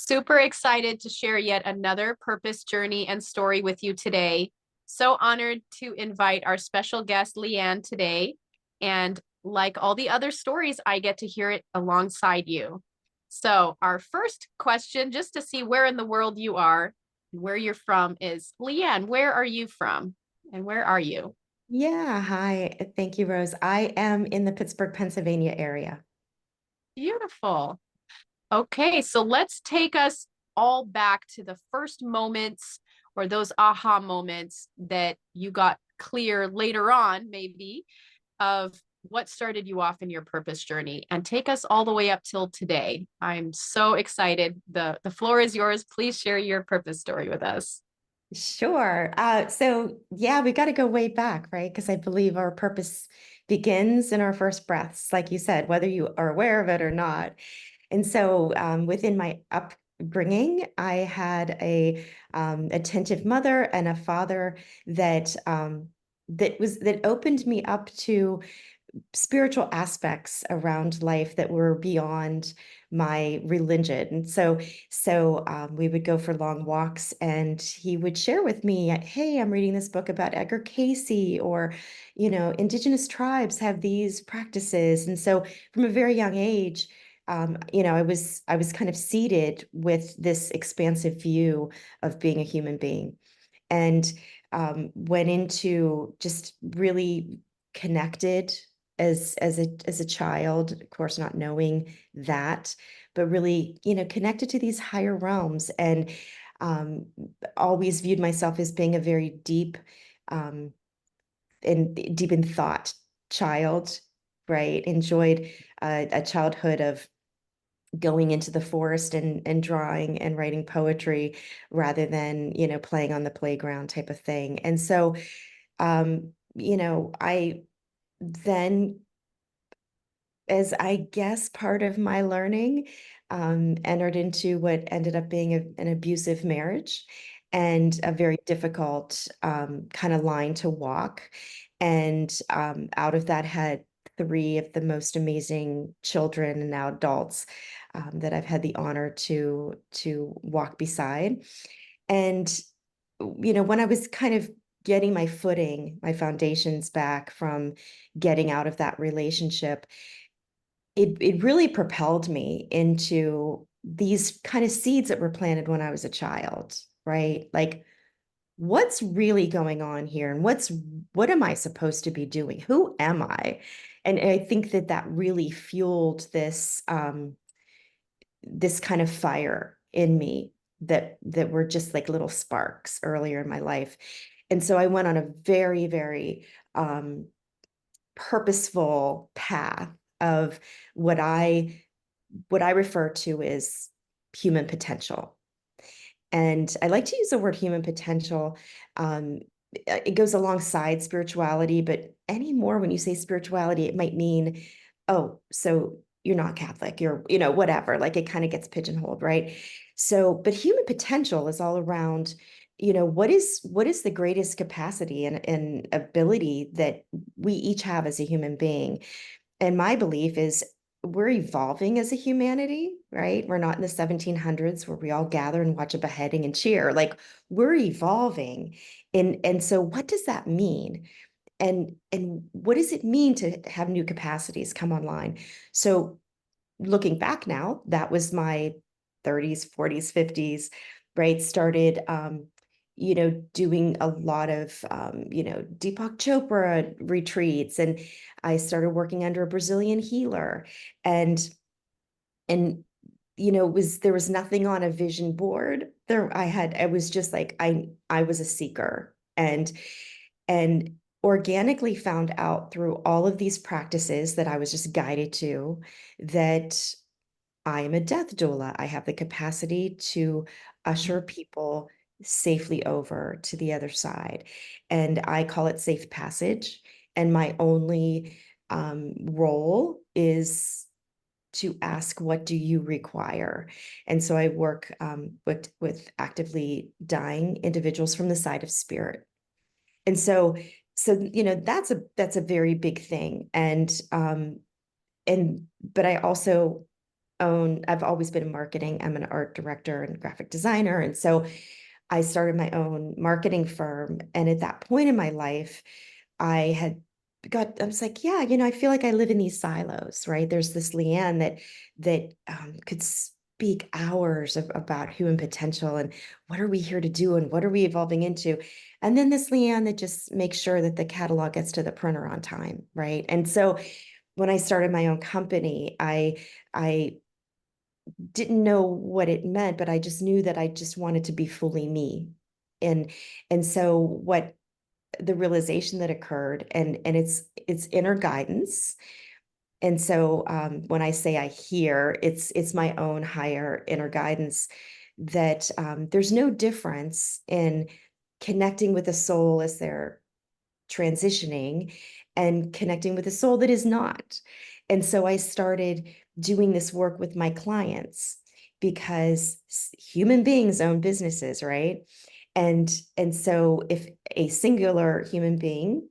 Super excited to share yet another purpose journey and story with you today. So honored to invite our special guest, Lee Ann, today. And like all the other stories, I get to hear it alongside you. So, our first question, just to see where in the world you are, where you're from, is Lee Ann, where are you from? And where are you? Yeah, hi. Thank you, Rose. I am in the Pittsburgh, Pennsylvania area. Beautiful. Okay, so let's take us all back to the first moments or those aha moments that you got clear later on, maybe, of what started you off in your purpose journey and take us all the way up till today. I'm so excited. The floor is yours. Please share your purpose story with us. Sure. So yeah, we got to go way back, right? Because I believe our purpose begins in our first breaths, like you said, whether you are aware of it or not. And so within my upbringing, I had a attentive mother and a father that opened me up to spiritual aspects around life that were beyond my religion. And so we would go for long walks, and he would share with me, "Hey, I'm reading this book about Edgar Cayce, or, indigenous tribes have these practices." And so, from a very young age, I was kind of seeded with this expansive view of being a human being, and went into just really connected as a child, of course, not knowing that, but really, connected to these higher realms, and um, always viewed myself as being a very um, deep in thought child, right? Enjoyed a childhood of going into the forest and drawing and writing poetry rather than, playing on the playground type of thing. And so, I then, as I guess part of my learning, entered into what ended up being an abusive marriage and a very difficult kind of line to walk. And out of that had three of the most amazing children and now adults that I've had the honor to walk beside. And when I was kind of getting my footing, my foundations back from getting out of that relationship, it really propelled me into these kind of seeds that were planted when I was a child, right? Like, what's really going on here, and what am I supposed to be doing? Who am I? And I think that really fueled this kind of fire in me that were just like little sparks earlier in my life. And so I went on a very, very purposeful path of what I refer to as human potential. And I like to use the word human potential. Um, it goes alongside spirituality, but anymore when you say spirituality, it might mean, oh, so you're not Catholic, you're, whatever. Like, it kind of gets pigeonholed, right? So, but human potential is all around, what is the greatest capacity and ability that we each have as a human being. And my belief is we're evolving as a humanity, right? We're not in the 1700s where we all gather and watch a beheading and cheer. Like, we're evolving. And so what does that mean? And what does it mean to have new capacities come online? So looking back now, that was my 30s, 40s, 50s, right? Started doing a lot of Deepak Chopra retreats, and I started working under a Brazilian healer, and there was nothing on a vision board there. I was just like, I was a seeker, and organically found out through all of these practices that I was just guided to, that I am a death doula. I have the capacity to usher people safely over to the other side. And I call it safe passage. And my only role is to ask, what do you require? And so I work with actively dying individuals from the side of spirit. And so that's a very big thing. And but I also I've always been in marketing. I'm an art director and graphic designer. And so I started my own marketing firm. And at that point in my life, I was like, yeah, I feel like I live in these silos, right? There's this Lee Ann that could speak hours about human potential and what are we here to do and what are we evolving into? And then this Lee Ann that just makes sure that the catalog gets to the printer on time, right? And so when I started my own company, I didn't know what it meant, but I just knew that I just wanted to be fully me. And and so what the realization that occurred, and it's inner guidance. And so when I say I hear, it's my own higher inner guidance that there's no difference in connecting with a soul as they're transitioning and connecting with a soul that is not. And so I started doing this work with my clients because human beings own businesses, right? And so if a singular human being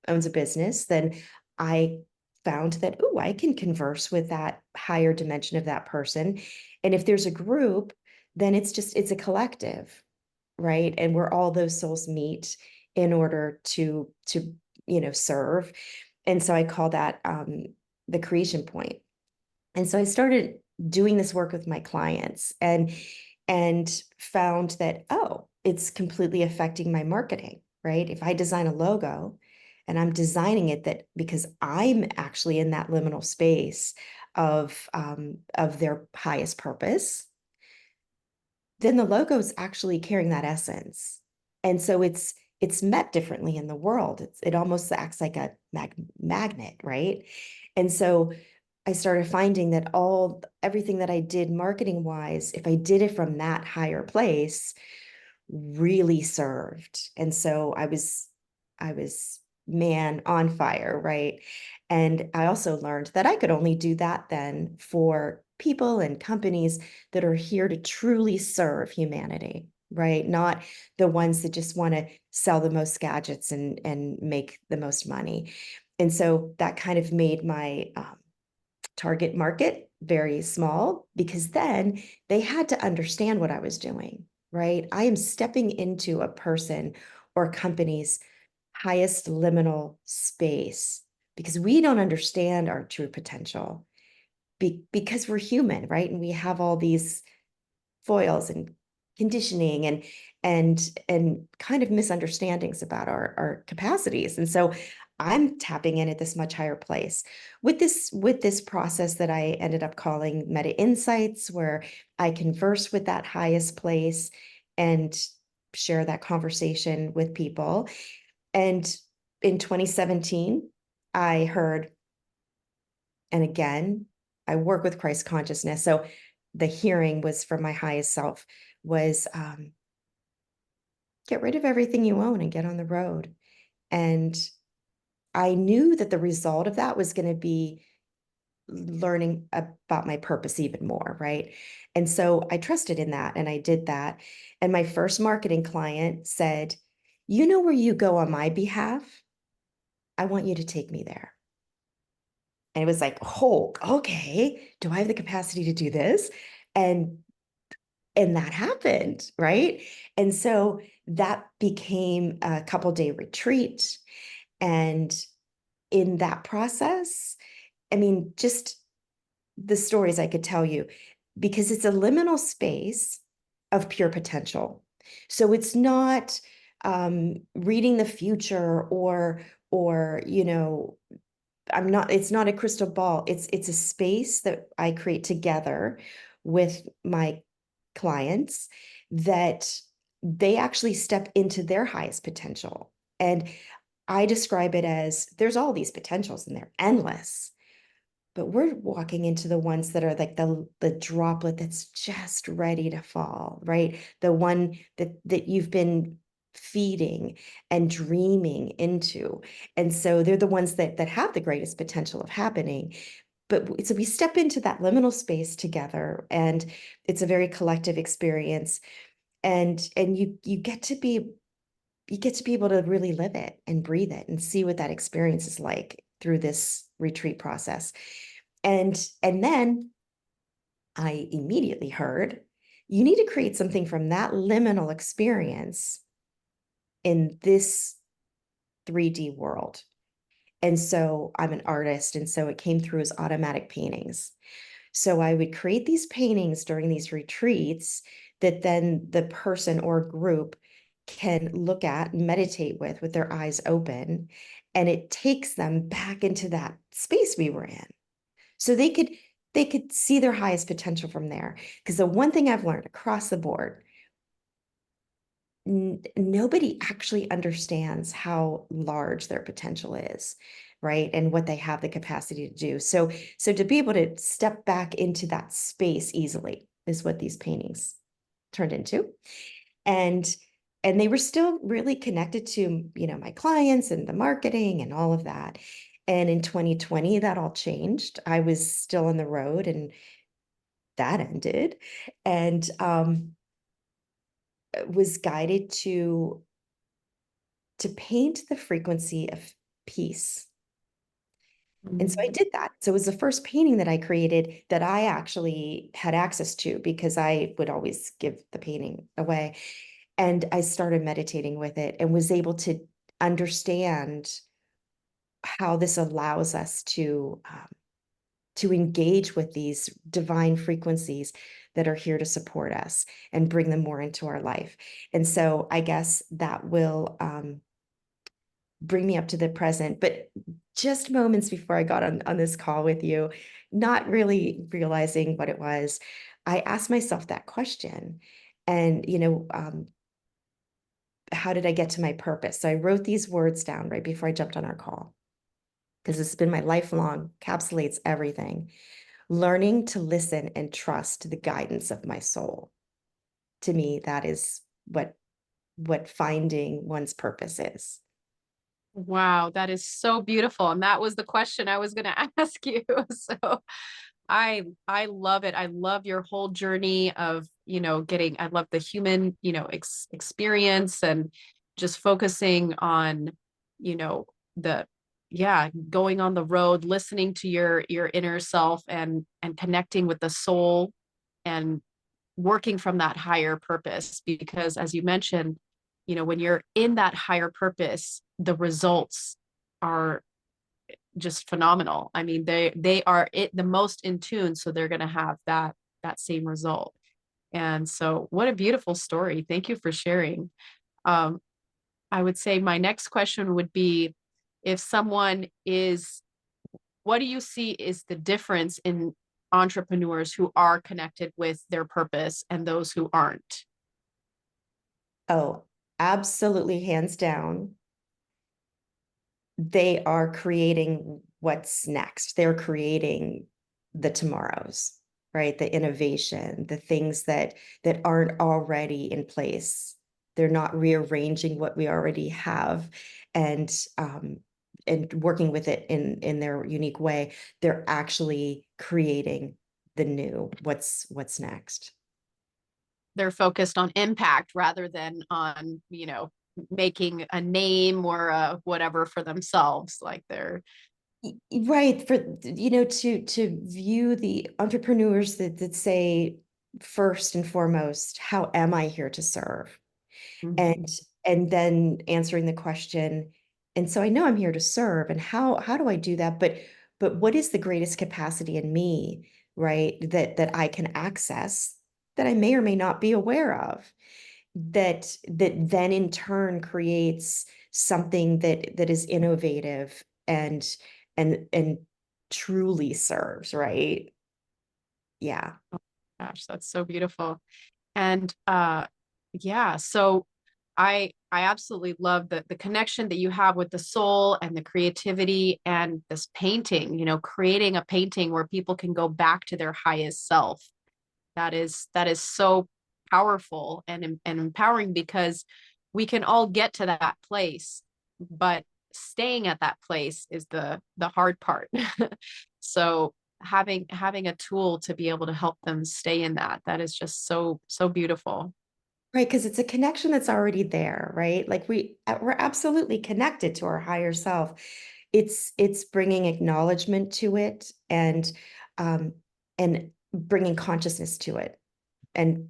owns a business, then I found that, oh, I can converse with that higher dimension of that person. And if there's a group, then it's a collective, right? And where all those souls meet in order to serve. And so I call that the creation point. And so I started doing this work with my clients and found that, oh, it's completely affecting my marketing, right? If I design a logo and I'm designing it that because I'm actually in that liminal space of their highest purpose, then the logo is actually carrying that essence. And so it's met differently in the world. It almost acts like a magnet, right? And so I started finding that everything that I did marketing wise, if I did it from that higher place, really served. And so I was man on fire, right? And I also learned that I could only do that then for people and companies that are here to truly serve humanity, right? Not the ones that just want to sell the most gadgets and make the most money. And so that kind of made my target market very small because then they had to understand what I was doing, right? I am stepping into a person or company's highest liminal space because we don't understand our true potential because we're human, right? And we have all these foils and conditioning and kind of misunderstandings about our capacities. And so I'm tapping in at this much higher place with this process that I ended up calling meta insights, where I converse with that highest place and share that conversation with people. And in 2017, I heard, and again, I work with Christ consciousness. So the hearing was from my highest self was get rid of everything you own and get on the road. And I knew that the result of that was going to be learning about my purpose even more, right? And so I trusted in that and I did that. And my first marketing client said, you know where you go on my behalf? I want you to take me there. And it was like, oh, okay. Do I have the capacity to do this? And and that happened, right? And so that became a couple-day retreat. And in that process, I mean, just the stories I could tell you, because it's a liminal space of pure potential. So it's not reading the future or it's not a crystal ball. It's a space that I create together with my clients that they actually step into their highest potential. And I describe it as there's all these potentials and they're endless, but we're walking into the ones that are like the droplet that's just ready to fall, right? The one that you've been feeding and dreaming into. And so they're the ones that have the greatest potential of happening. But so we step into that liminal space together, and it's a very collective experience. And you get to be able to really live it and breathe it and see what that experience is like through this retreat process. And then I immediately heard, you need to create something from that liminal experience in this 3D world. And so I'm an artist, and so it came through as automatic paintings. So I would create these paintings during these retreats that then the person or group can look at, meditate with their eyes open, and it takes them back into that space we were in. So they could see their highest potential from there. Because the one thing I've learned across the board, nobody actually understands how large their potential is, right? And what they have the capacity to do. So to be able to step back into that space easily is what these paintings turned into. And and they were still really connected to, my clients and the marketing and all of that. And in 2020, that all changed. I was still on the road and that ended. And was guided to paint the frequency of peace. And so I Mm. did that. So it was the first painting that I created that I actually had access to because I would always give the painting away. And I started meditating with it and was able to understand how this allows us to engage with these divine frequencies that are here to support us and bring them more into our life. And so I guess that will bring me up to the present. But just moments before I got on this call with you, not really realizing what it was, I asked myself that question. And, how did I get to my purpose? So I wrote these words down right before I jumped on our call, because this has been my lifelong, encapsulates everything. Learning to listen and trust the guidance of my soul. To me, that is what finding one's purpose is. Wow, that is so beautiful. And that was the question I was going to ask you. So I love it. I love your whole journey of, I love the human, experience and just focusing on, you know, the yeah, going on the road, listening to your inner self and connecting with the soul and working from that higher purpose. Because as you mentioned, when you're in that higher purpose, the results are just phenomenal. I mean, they are the most in tune, so they're going to have that same result. And so, what a beautiful story. Thank you for sharing. Um, I would say my next question would be, if someone is, what do you see is the difference in entrepreneurs who are connected with their purpose and those who aren't? Oh, absolutely, hands down. They are creating what's next. They're creating the tomorrows, right? The innovation, the things that aren't already in place. They're not rearranging what we already have and and working with it in their unique way. They're actually creating the new, what's next. They're focused on impact rather than on, making a name or whatever for themselves. Like they're Right. For, to view the entrepreneurs that say, first and foremost, how am I here to serve? And Mhm. and then answering the question, and so I know I'm here to serve, and how do I do that? But what is the greatest capacity in me, right? That I can access, that I may or may not be aware of, that then in turn creates something that is innovative and truly serves, right? Yeah. Gosh, that's so beautiful. And yeah, so I absolutely love the connection that you have with the soul and the creativity and this painting, creating a painting where people can go back to their highest self. That is so powerful and empowering, because we can all get to that place, but staying at that place is the hard part. So having a tool to be able to help them stay in that is just so beautiful. Right, because it's a connection that's already there, right? Like we're absolutely connected to our higher self. It's bringing acknowledgement to it, um and bringing consciousness to it. And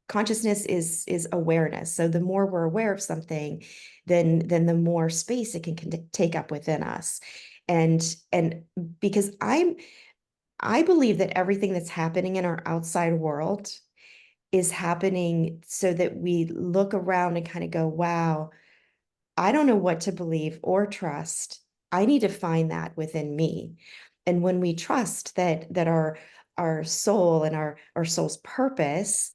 consciousness is awareness. So the more we're aware of something, then the more space it can take up within us. And because I believe that everything that's happening in our outside world is happening so that we look around and kind of go, wow, I don't know what to believe or trust. I need to find that within me. And when we trust that our soul and our soul's purpose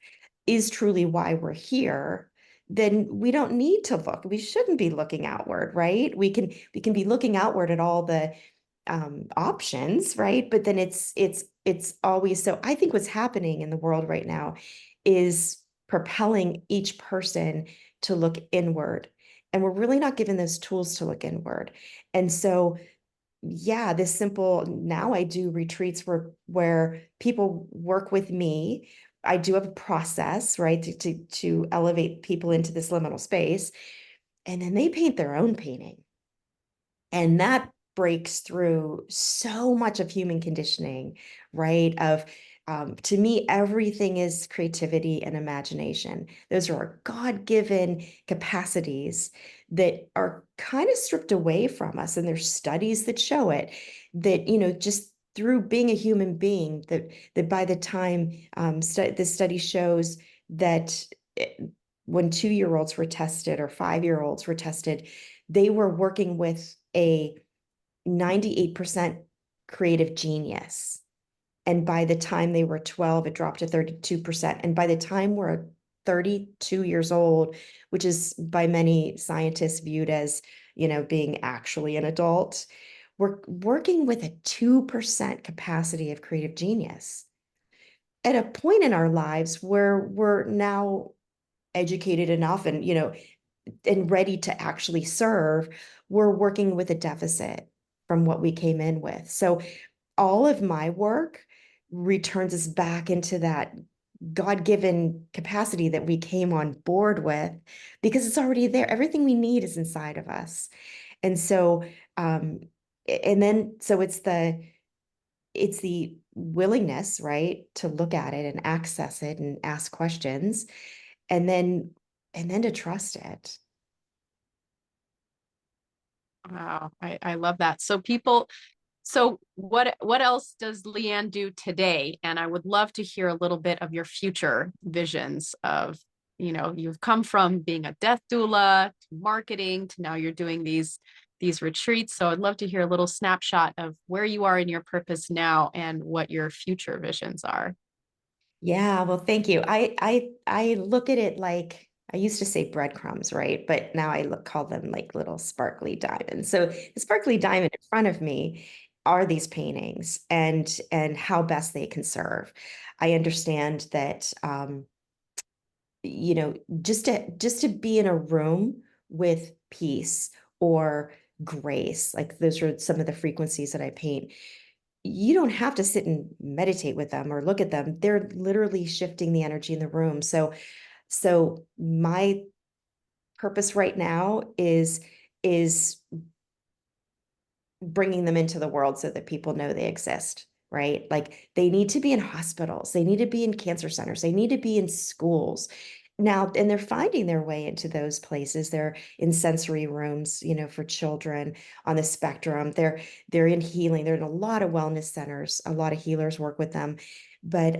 is truly why we're here, then we don't need to look. We shouldn't be looking outward, right? We can be looking outward at all the options, right? But then it's always, so I think what's happening in the world right now is propelling each person to look inward, and we're really not given those tools to look inward. And so yeah, this simple, now I do retreats where people work with me. I do have a process, right, to elevate people into this liminal space, and then they paint their own painting. And that breaks through so much of human conditioning, right? To me, everything is creativity and imagination. Those are our God-given capacities that are kind of stripped away from us. And there's studies that show it, that, just through being a human being, that by the time this study shows that when 2-year-olds were tested or 5-year-olds were tested, they were working with a 98% creative genius. And by the time they were 12, it dropped to 32%. And by the time we're 32 years old, which is by many scientists viewed as, being actually an adult, we're working with a 2% capacity of creative genius at a point in our lives where we're now educated enough and ready to actually serve. We're working with a deficit from what we came in with. So all of my work returns us back into that God-given capacity that we came on board with, because it's already there. Everything we need is inside of us. And so, and then, so it's the willingness, right, to look at it and access it and ask questions, and then to trust it. Wow, I love that. So what else does Lee Ann do today? And I would love to hear a little bit of your future visions of, you've come from being a death doula to marketing to now you're doing these retreats. So I'd love to hear a little snapshot of where you are in your purpose now and what your future visions are. Yeah, well, thank you. I look at it like, I used to say breadcrumbs, right? But now call them like little sparkly diamonds. So the sparkly diamond in front of me are these paintings, and how best they can serve. I understand that you know, just to be in a room with peace or grace, like those are some of the frequencies that I paint. You don't have to sit and meditate with them or look at them. They're literally shifting the energy in the room. So my purpose right now is bringing them into the world so that people know they exist, right? Like they need to be in hospitals, they need to be in cancer centers, they need to be in schools now, and they're finding their way into those places. They're in sensory rooms, for children on the spectrum. They're in healing. They're in a lot of wellness centers. A lot of healers work with them, but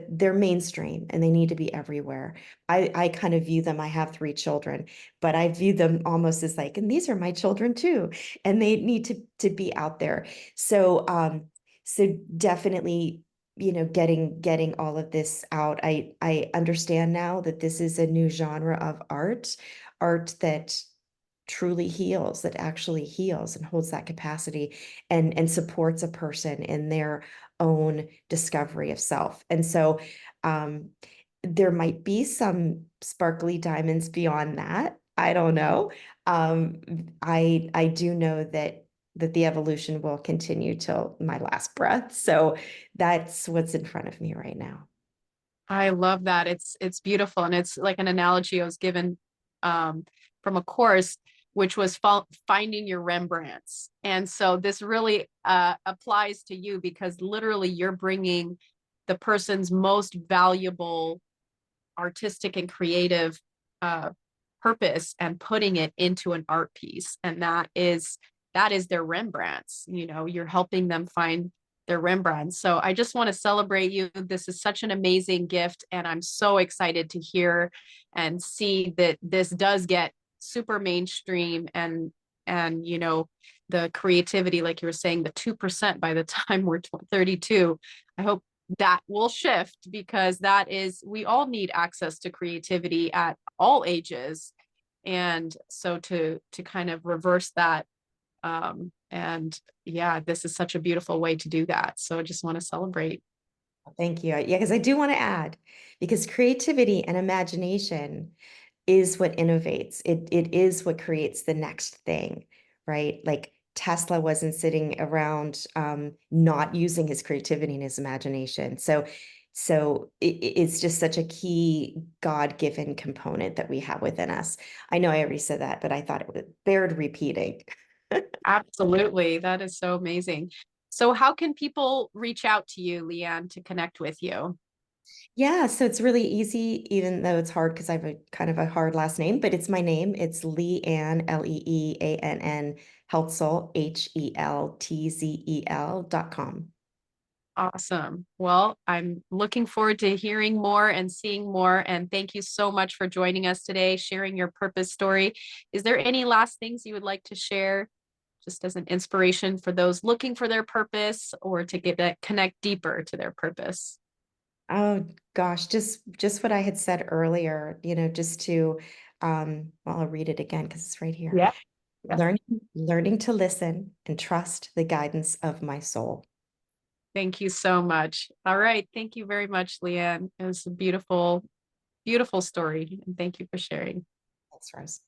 they're mainstream and they need to be everywhere. I kind of view them. I have 3 children, but I view them almost as like, and these are my children too, and they need to be out there. So definitely, getting all of this out. I understand now that this is a new genre of art that truly heals, that actually heals and holds that capacity, and supports a person in their own discovery of self. And so um there might be some sparkly diamonds beyond that. I don't know. I do know that the evolution will continue till my last breath. So that's what's in front of me right now. I love that. It's beautiful. And it's like an analogy I was given um, from a course, which was finding your Rembrandts. And so this really applies to you because literally you're bringing the person's most valuable artistic and creative uh, purpose and putting it into an art piece. And that is their Rembrandts. You know, you're helping them find their Rembrandts. So I just want to celebrate you. This is such an amazing gift, and I'm so excited to hear and see that this does get super mainstream, and you know, the creativity, like you were saying, the 2% by the time we're 32. I hope that will shift, because that is, we all need access to creativity at all ages. And so to kind of reverse that, and yeah, this is such a beautiful way to do that. So I just want to celebrate. Thank you. Yeah, because I do want to add, because creativity and imagination is what innovates. It is what creates the next thing, right? Like Tesla wasn't sitting around not using his creativity and his imagination. So it's just such a key God-given component that we have within us. I know I already said that, but I thought it would bared repeating. Absolutely. That is so amazing. So how can people reach out to you, Lee Ann, to connect with you? Yeah, so it's really easy, even though it's hard because I have a kind of a hard last name, but it's my name. It's Lee Ann, Leeann, Heltzel, HELTZEL.com. Awesome. Well, I'm looking forward to hearing more and seeing more. And thank you so much for joining us today, sharing your purpose story. Is there any last things you would like to share, just as an inspiration for those looking for their purpose, or to get that connect deeper to their purpose? Oh gosh, just what I had said earlier, just to well, I'll read it again because it's right here. Yeah. Yeah. Learning to listen and trust the guidance of my soul. Thank you so much. All right. Thank you very much, Lee Ann. It was a beautiful, beautiful story. And thank you for sharing. Thanks, Rose.